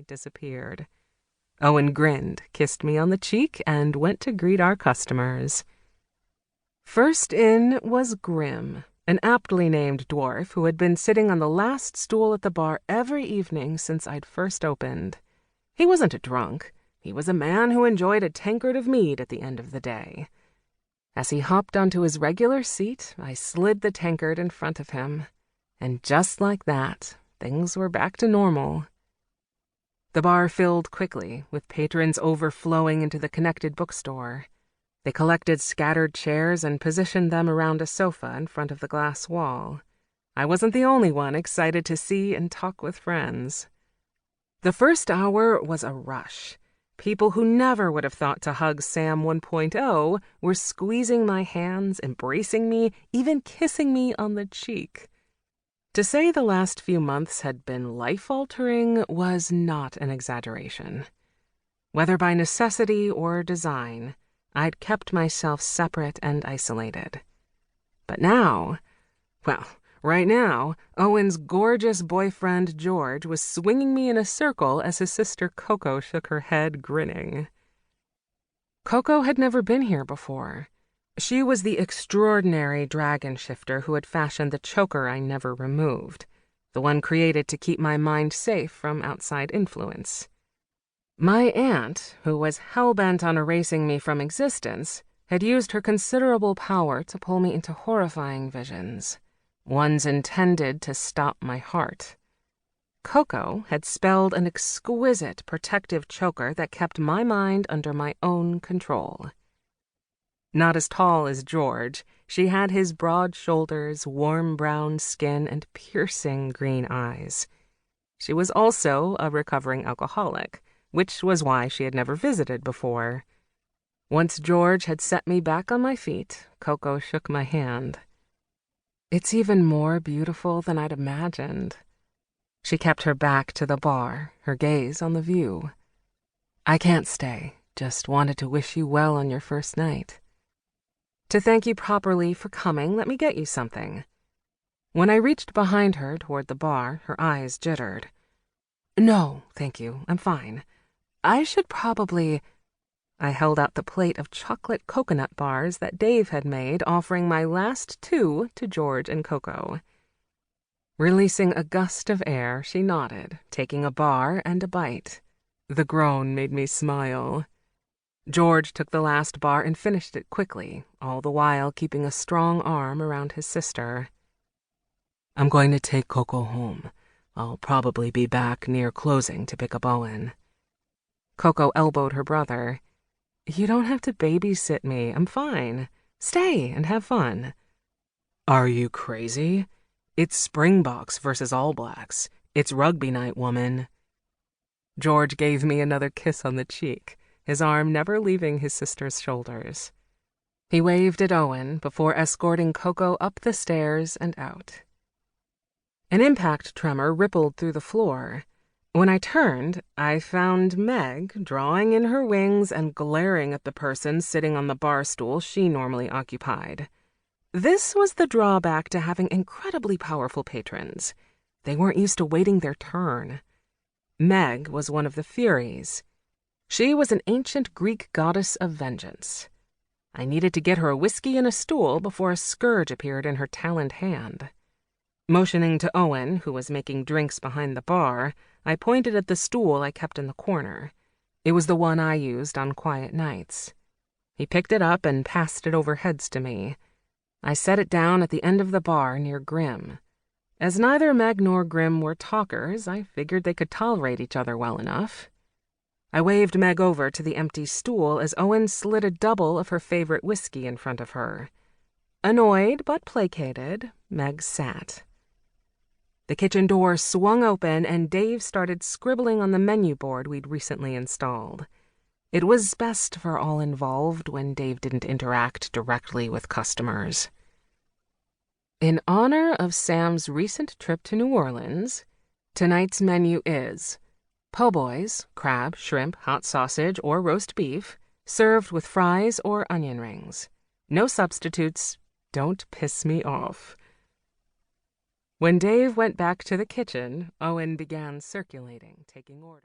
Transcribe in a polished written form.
suddenly disappeared. Owen grinned, kissed me on the cheek, and went to greet our customers. First in was Grim, an aptly named dwarf who had been sitting on the last stool at the bar every evening since I'd first opened. He wasn't a drunk. He was a man who enjoyed a tankard of mead at the end of the day. As he hopped onto his regular seat, I slid the tankard in front of him. And just like that, things were back to normal. The bar filled quickly, with patrons overflowing into the connected bookstore. They collected scattered chairs and positioned them around a sofa in front of the glass wall. I wasn't the only one excited to see and talk with friends. The first hour was a rush. People who never would have thought to hug Sam 1.0 were squeezing my hands, embracing me, even kissing me on the cheek. To say the last few months had been life-altering was not an exaggeration. Whether by necessity or design, I'd kept myself separate and isolated. But now, well, right now, Owen's gorgeous boyfriend George was swinging me in a circle as his sister Coco shook her head, grinning. Coco had never been here before. She was the extraordinary dragon shifter who had fashioned the choker I never removed, the one created to keep my mind safe from outside influence. My aunt, who was hell-bent on erasing me from existence, had used her considerable power to pull me into horrifying visions, ones intended to stop my heart. Coco had spelled an exquisite protective choker that kept my mind under my own control. Not as tall as George, she had his broad shoulders, warm brown skin, and piercing green eyes. She was also a recovering alcoholic, which was why she had never visited before. Once George had set me back on my feet, Coco shook my hand. "It's even more beautiful than I'd imagined." She kept her back to the bar, her gaze on the view. "I can't stay, just wanted to wish you well on your first night. To thank you properly for coming, let me get you something." When I reached behind her toward the bar, her eyes jittered. "No, thank you, I'm fine. I should probably—" I held out the plate of chocolate coconut bars that Dave had made, offering my last two to George and Coco. Releasing a gust of air, she nodded, taking a bar and a bite. The groan made me smile. George took the last bar and finished it quickly, all the while keeping a strong arm around his sister. "I'm going to take Coco home. I'll probably be back near closing to pick up Owen." Coco elbowed her brother. "You don't have to babysit me. I'm fine. Stay and have fun." "Are you crazy? It's Springboks versus All Blacks. It's rugby night, woman." George gave me another kiss on the cheek, his arm never leaving his sister's shoulders. He waved at Owen before escorting Coco up the stairs and out. An impact tremor rippled through the floor. When I turned, I found Meg drawing in her wings and glaring at the person sitting on the bar stool she normally occupied. This was the drawback to having incredibly powerful patrons. They weren't used to waiting their turn. Meg was one of the Furies. She was an ancient Greek goddess of vengeance. I needed to get her a whiskey and a stool before a scourge appeared in her taloned hand. Motioning to Owen, who was making drinks behind the bar, I pointed at the stool I kept in the corner. It was the one I used on quiet nights. He picked it up and passed it over heads to me. I set it down at the end of the bar near Grim. As neither Meg nor Grim were talkers, I figured they could tolerate each other well enough. I waved Meg over to the empty stool as Owen slid a double of her favorite whiskey in front of her. Annoyed but placated, Meg sat. The kitchen door swung open and Dave started scribbling on the menu board we'd recently installed. It was best for all involved when Dave didn't interact directly with customers. In honor of Sam's recent trip to New Orleans, tonight's menu is po' boys, crab, shrimp, hot sausage, or roast beef, served with fries or onion rings. No substitutes. Don't piss me off. When Dave went back to the kitchen, Owen began circulating, taking orders.